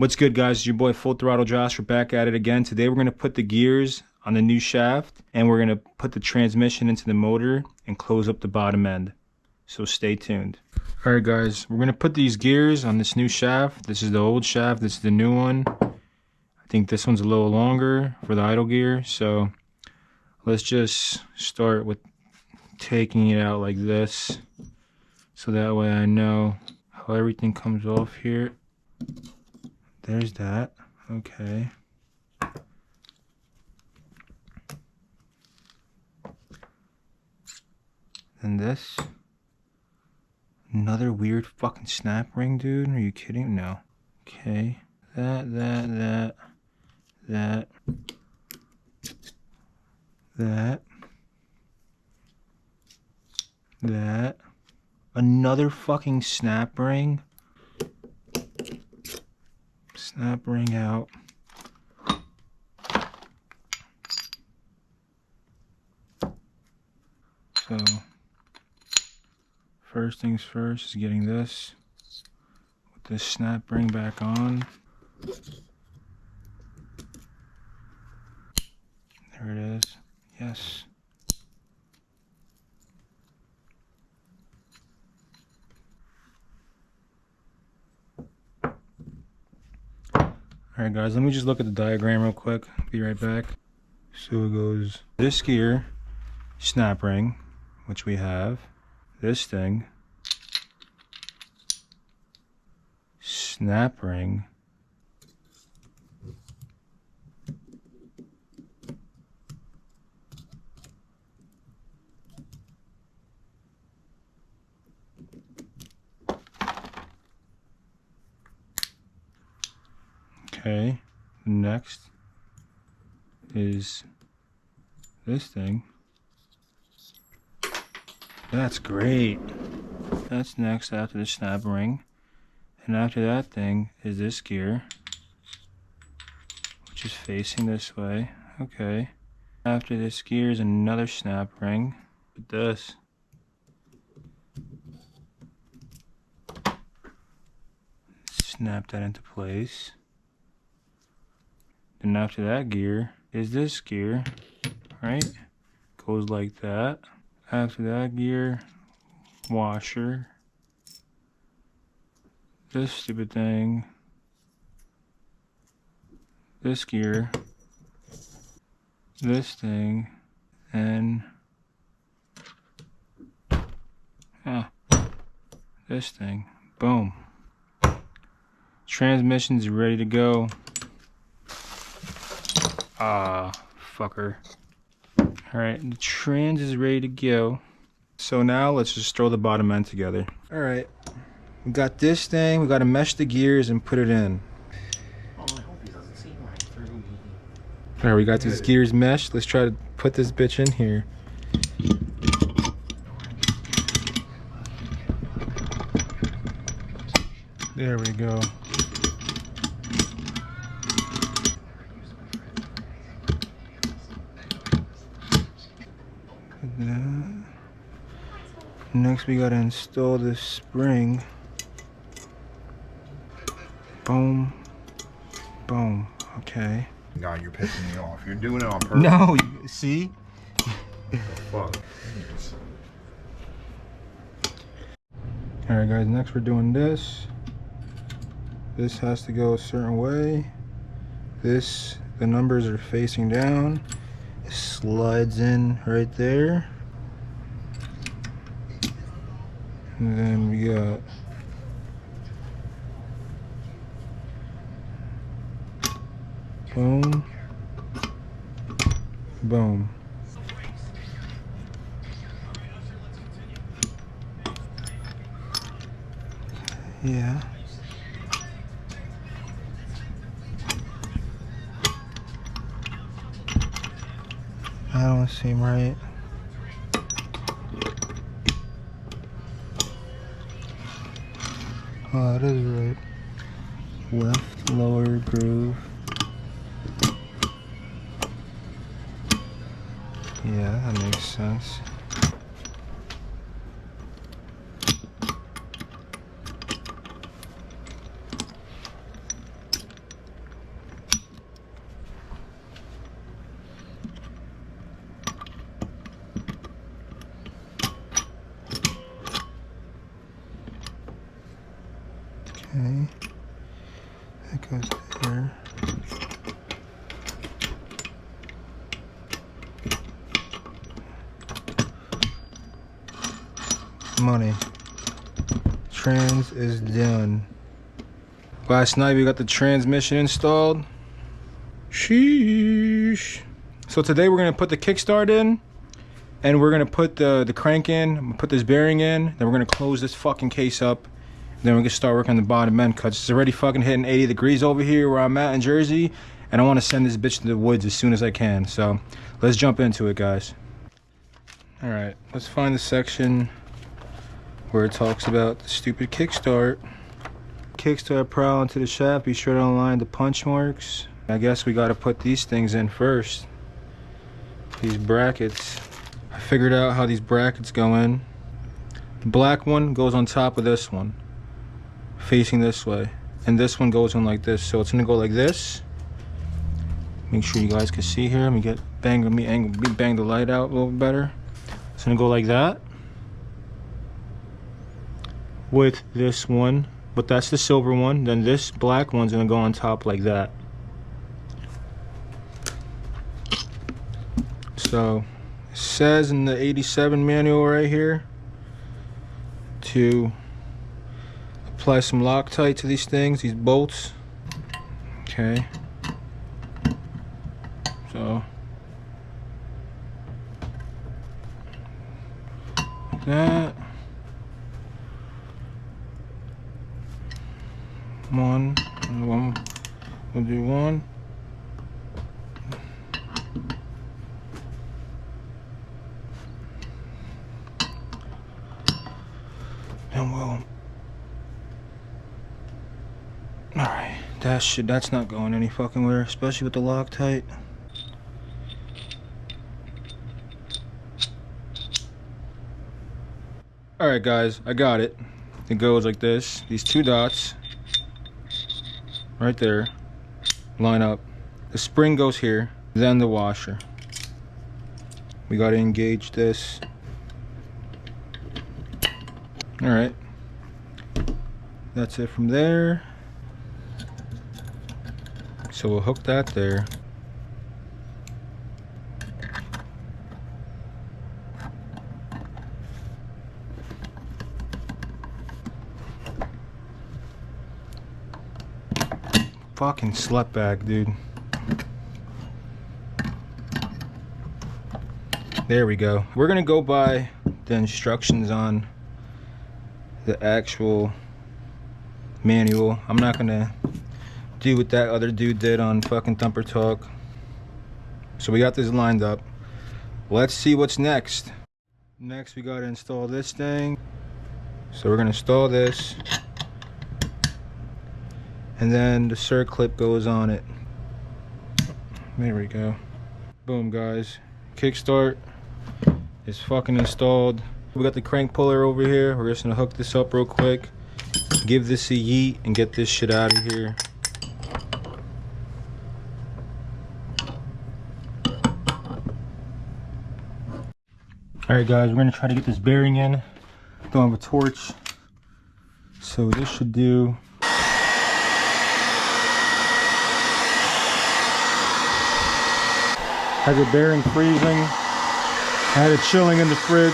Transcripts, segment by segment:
What's good, guys? It's your boy Full Throttle Josh. We're back at it again. Today we're going to put the gears on the new shaft and we're going to put the transmission into the motor and close up the bottom end. So stay tuned. Alright guys, we're going to put these gears on this new shaft. This is the old shaft, this is the new one. I think this one's a little longer for the idle gear. So let's just start with taking it out like this. So that way I know how everything comes off here. There's that. Okay. And this. Another weird fucking snap ring, dude. Are you kidding? No. Okay. That. Another fucking snap ring. Snap ring out. So, first things first is getting this with this snap ring back on. There it is. Yes. Alright guys, let me just look at the diagram real quick. Be right back. So it goes this gear, snap ring, which we have. This thing, snap ring. Okay, next is this thing. That's great. That's next after the snap ring. And after that thing is this gear, which is facing this way. Okay. After this gear is another snap ring. With this. Snap that into place. And after that gear is this gear, right? Goes like that. After that gear, washer. This stupid thing. This gear. This thing. And this thing. Boom. Transmission's ready to go. Ah, fucker. Alright, the trans is ready to go. So now let's just throw the bottom end together. Alright, we got this thing, we gotta mesh the gears and put it in. Oh, I hope he doesn't see right through. Alright, we got these gears meshed. Let's try to put this bitch in here. There we go. Next we gotta install this spring. Boom. Boom. Okay. No, you're pissing me off. You're doing it on purpose. No, see? Fuck. Alright guys, next we're doing this. This has to go a certain way. This, the numbers are facing down. It slides in right there. And then we got boom, boom. Yeah. That don't seem right. Oh, that is right. Left lower groove. Yeah, that makes sense. money. Trans is done. Last night we got the transmission installed. Sheesh. So today we're gonna put the kickstart in, and we're gonna put the crank in. I'm gonna put this bearing in. Then we're gonna close this fucking case up. Then we're gonna start working on the bottom end cuts. It's already fucking hitting 80 degrees over here where I'm at in Jersey, and I want to send this bitch to the woods as soon as I can. So let's jump into it, guys. All right, let's find the section where it talks about the stupid kickstart. Kickstart prowl into the shaft. Be sure to align the punch marks. I guess we got to put these things in first. These brackets. I figured out how these brackets go in. The black one goes on top of this one, facing this way, and this one goes in like this. So it's gonna go like this. Make sure you guys can see here. Let me get bang the light out a little bit better. It's gonna go like that with this one, but that's the silver one. Then this black one's gonna go on top like that. So it says in the 87 manual right here to apply some Loctite to these things, these bolts. Okay. So like that. One. We'll do one. Then we'll. Alright, that's not going any fucking where, especially with the Loctite. Alright guys, I got it. It goes like this. These two dots right there line up. The spring goes here, then the washer. We gotta engage this. Alright. That's it from there. So we'll hook that there. Fucking slut bag, dude. There we go. We're gonna go by the instructions on the actual manual. I'm not gonna do what that other dude did on fucking Thumper Talk. So we got this lined up. Let's see what's next. Next we gotta install this thing. So we're gonna install this, and then the circlip goes on it. There we go. Boom, guys. Kickstart is fucking installed. We got the crank puller over here. We're just gonna hook this up real quick, give this a yeet, and get this shit out of here. Alright guys, we're gonna try to get this bearing in. Don't have a torch, so this should do. Had the bearing freezing, had it chilling in the fridge.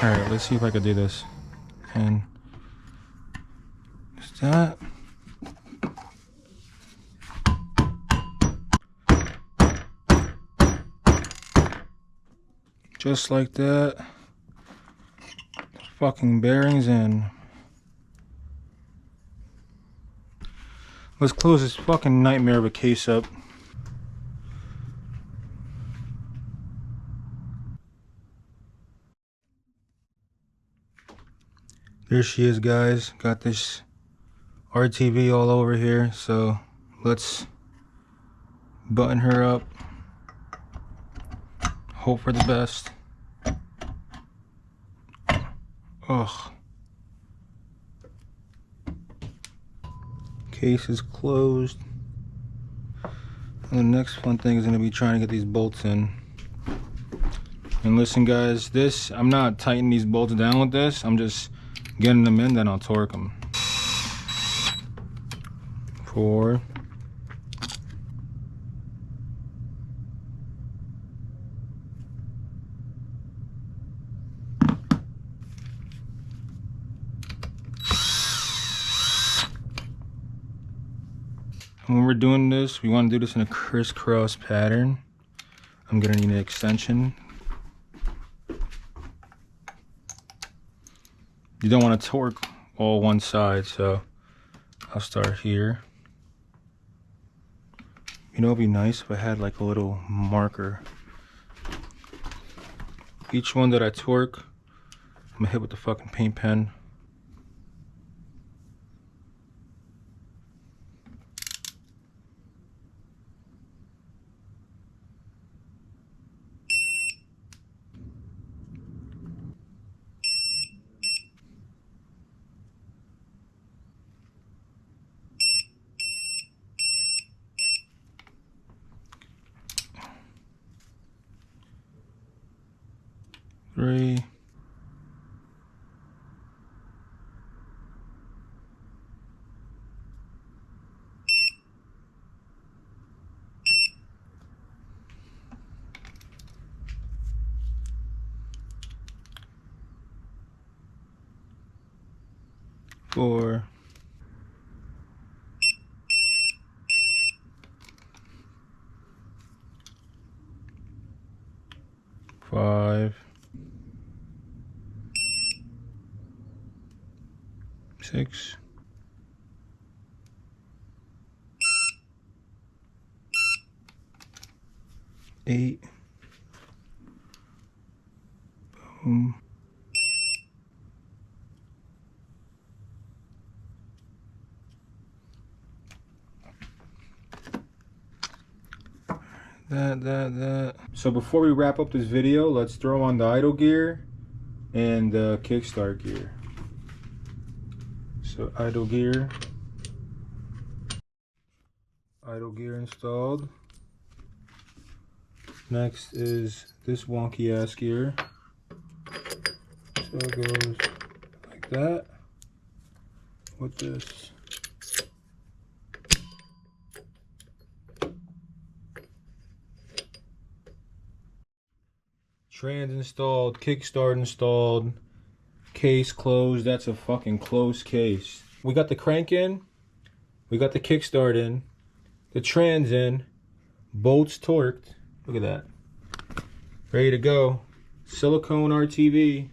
Alright, let's see if I can do this. And just that. Just like that. The fucking bearings in. Let's close this fucking nightmare of a case up. There she is, guys. Got this RTV all over here, so let's button her up. Hope for the best. Ugh. Case is closed. And the next fun thing is going to be trying to get these bolts in. And listen, guys, this, I'm not tightening these bolts down with this. I'm just getting them in, then I'll torque them. 4. When we're doing this, we want to do this in a crisscross pattern. I'm gonna need an extension. You don't want to torque all one side, so I'll start here. You know, it'd be nice if I had like a little marker. Each one that I torque, I'm gonna hit with the fucking paint pen. Three. 4. 5. 6. 8. Boom. That. So before we wrap up this video, let's throw on the idle gear and the kickstart gear. So idle gear installed. Next is this wonky ass gear. So it goes like that with this. Trans installed, kickstart installed, case closed. That's a fucking closed case. We got the crank in, we got the kickstart in, the trans in, bolts torqued. Look at that. Ready to go. Silicone RTV.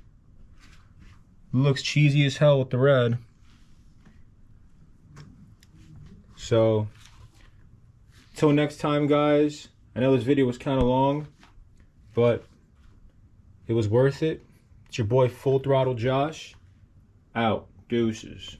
Looks cheesy as hell with the red. So, till next time, guys. I know this video was kind of long, but it was worth it. It's your boy Full Throttle Josh. Out. Deuces.